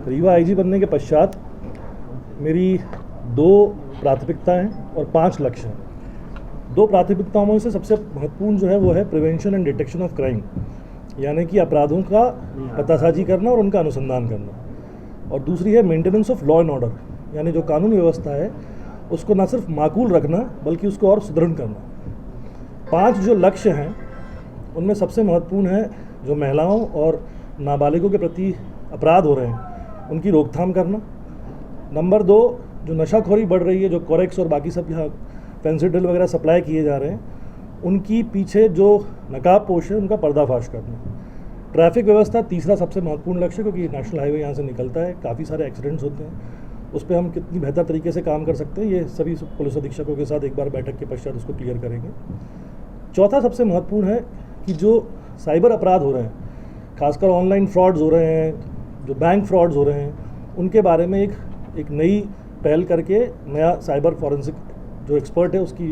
Rewa IG बनने के पश्चात मेरी 2 प्राथमिकताएं और 5 लक्ष्य हैं। 2 प्राथमिकताओं में से सबसे महत्वपूर्ण जो है वो है prevention and detection of crime, यानी कि अपराधों का पतासाजी करना और उनका अनुसंधान करना, और दूसरी है maintenance of law and order, यानी जो कानून व्यवस्था है उसको न सिर्फ माकूल रखना बल्कि उसको और सुदृढ़ करना। 5 जो लक्ष्य हैं उनमें सबसे महत्वपूर्ण है जो महिलाओं और नाबालिगों के प्रति अपराध हो रहे हैं उनकी रोकथाम करना। नंबर 2, जो नशाखोरी बढ़ रही है, जो कोरेक्स और बाकी सब यहाँ फेंसिडिल वगैरह सप्लाई किए जा रहे हैं, उनकी पीछे जो नकाबपोश है उनका पर्दाफाश करना। ट्रैफिक व्यवस्था तीसरा सबसे महत्वपूर्ण लक्ष्य, क्योंकि नेशनल हाईवे यहाँ से निकलता है, काफ़ी सारे एक्सीडेंट्स होते हैं, उस पर हम कितनी बेहतर तरीके से काम कर सकते हैं ये सभी पुलिस अधीक्षकों के साथ एक बार बैठक के पश्चात उसको क्लियर करेंगे। चौथा सबसे महत्वपूर्ण है कि जो साइबर अपराध हो रहे हैं, खासकर ऑनलाइन फ्रॉड्स हो रहे हैं, जो बैंक फ्रॉड्स हो रहे हैं, उनके बारे में एक नई पहल करके नया साइबर फॉरेंसिक जो एक्सपर्ट है उसकी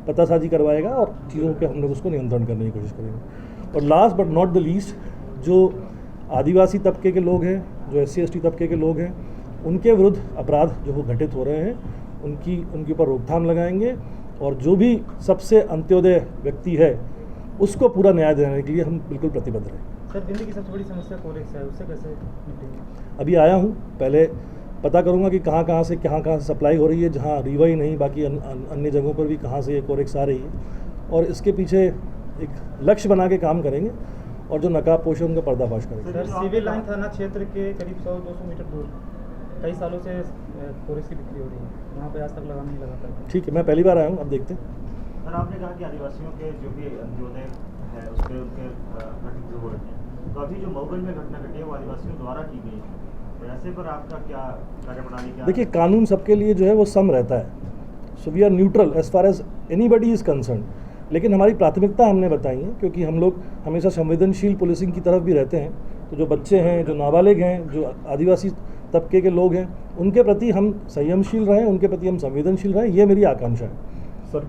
पतासाजी करवाएगा और चीज़ों पे हम लोग उसको नियंत्रण करने की कोशिश करेंगे। और last but not the least, जो आदिवासी तबके के लोग हैं, जो SC ST तबके के लोग हैं, उनके विरुद्ध अपराध जो वो घटित हो रहे हैं उनके ऊपर रोकथाम लगाएंगे, और जो भी सबसे अंत्योदय व्यक्ति है उसको पूरा न्याय देने के लिए हम बिल्कुल प्रतिबद्ध हैं। सर, दिल्ली की सबसे बड़ी समस्या कोरेक्स है, उससे कैसे निपटेंगे? अभी आया हूँ, पहले पता करूँगा कि कहाँ से सप्लाई हो रही है, जहाँ रीवा ही नहीं बाकी अन्य जगहों पर भी कहाँ से ये कोरेक्स आ रही है, और इसके पीछे एक लक्ष्य बना के काम करेंगे और जो नकाबपोश है उनका पर्दाफाश करेंगे। सर, सिविल लाइन थाना क्षेत्र के करीब 100-200 मीटर दूर कई सालों से कोरेक्स की बिक्री हो रही है, वहाँ पे आज तक लगाम नहीं लगाता है। ठीक है, मैं पहली बार आया हूँ, अब देखते हैं। सर, आपने कहा कि आदिवासियों के जो भी अंत्योदय है उस पर उनके घटित जो हो रहे हैं, तो अभी जो मऊगंज में घटना घटी है वो आदिवासियों द्वारा की गई है, तो ऐसे पर आपका क्या कार्यप्रणाली क्या? देखिए, कानून सबके लिए जो है वो सम रहता है, so we are neutral as far as anybody is concerned, लेकिन हमारी प्राथमिकता हमने बताई है क्योंकि हम लोग हमेशा संवेदनशील पुलिसिंग की तरफ भी रहते हैं। तो जो बच्चे हैं, जो नाबालिग हैं, जो आदिवासी तबके के लोग हैं, उनके प्रति हम संयमशील रहें, उनके प्रति हम संवेदनशील रहें, ये मेरी आकांक्षा है। सर,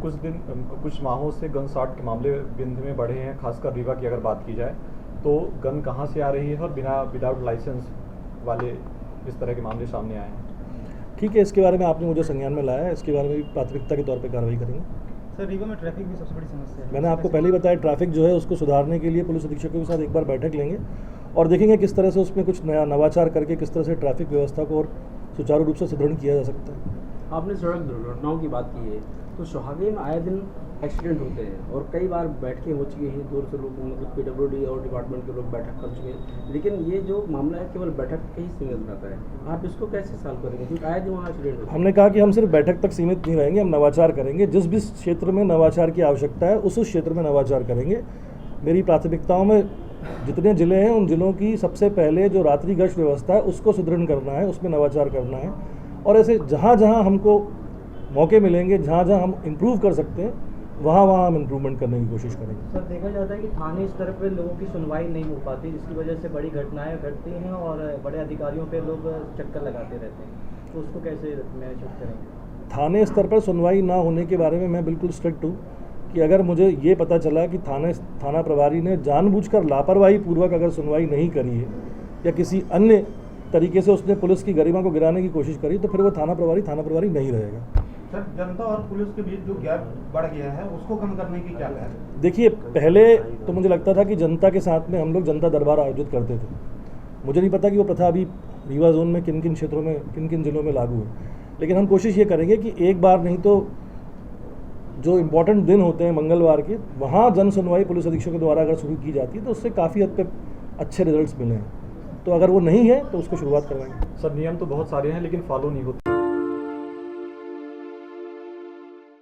कुछ माहों से गन शॉट के मामले बिंद में बढ़े हैं, खासकर रीवा की अगर बात की जाए तो गन कहां से आ रही है और विदाउट लाइसेंस वाले इस तरह के मामले सामने आए हैं। ठीक है, इसके बारे में आपने मुझे संज्ञान में लाया है, इसके बारे में भी प्राथमिकता के तौर पर कार्रवाई करेंगे। सर, रीवा में ट्रैफिक भी सबसे बड़ी समस्या है। मैंने आपको पहले ही बताया, ट्रैफिक जो है उसको सुधारने के लिए पुलिस अधीक्षकों के साथ एक बार बैठक लेंगे और देखेंगे किस तरह से उसमें कुछ नया नवाचार करके किस तरह से ट्रैफिक व्यवस्था को और सुचारू रूप से सुदृढ़ किया जा सकता है। आपने सड़क दुर्घटनाओं की बात की है, तो सुहागे में आए दिन एक्सीडेंट होते हैं और कई बार बैठकें हो चुकी हैं, दूर से लोग मतलब PWD और डिपार्टमेंट के लोग बैठक कर चुके हैं, लेकिन ये जो मामला है केवल बैठक के ही सीमित रहता है। आप इसको कैसे सॉल्व करेंगे, क्योंकि आए दिन वहाँ एक्सीडेंट होते हैं? हमने कहा कि हम सिर्फ बैठक तक सीमित नहीं रहेंगे, हम नवाचार करेंगे, जिस भी क्षेत्र में नवाचार की आवश्यकता है उस क्षेत्र में नवाचार करेंगे। मेरी प्राथमिकताओं में जितने ज़िले हैं उन ज़िलों की सबसे पहले जो रात्रि गश्त व्यवस्था है उसको सुदृढ़ करना है, उसमें नवाचार करना है, और ऐसे जहाँ जहाँ हमको मौके मिलेंगे, जहाँ जहाँ हम इम्प्रूव कर सकते हैं वहाँ हम इम्प्रूवमेंट करने की कोशिश करेंगे। सर, देखा जाता है कि थाने स्तर पर लोगों की सुनवाई नहीं हो पाती, जिसकी वजह से बड़ी घटनाएं घटती हैं और बड़े अधिकारियों पे लोग चक्कर लगाते रहते हैं, तो उसको कैसे मैनेज करेंगे? थाने स्तर पर सुनवाई ना होने के बारे में मैं बिल्कुल स्ट्रिक्ट हूँ कि अगर मुझे ये पता चला कि थाना प्रभारी ने जानबूझकर लापरवाही पूर्वक अगर सुनवाई नहीं करी है या किसी अन्य तरीके से उसने पुलिस की गरिमा को गिराने की कोशिश करी, तो फिर वो थाना प्रभारी नहीं रहेगा। सर, जनता और पुलिस के बीच जो गैप बढ़ गया है उसको कम करने की क्या है? देखिए, पहले तो मुझे लगता था कि जनता के साथ में हम लोग जनता दरबार आयोजित करते थे, मुझे नहीं पता कि वो प्रथा अभी रीवा जोन में किन किन क्षेत्रों में किन किन जिलों में लागू है, लेकिन हम कोशिश ये करेंगे कि एक बार नहीं तो जो इम्पोर्टेंट दिन होते हैं मंगलवार के, वहाँ जन सुनवाई पुलिस अधीक्षकों द्वारा अगर शुरू की जाती है तो उससे काफ़ी हद पे अच्छे रिजल्ट्स मिले हैं। तो अगर वो नहीं है तो उसको शुरुआत करवाएंगे। सर, नियम तो बहुत सारे हैं लेकिन फॉलो नहीं होते।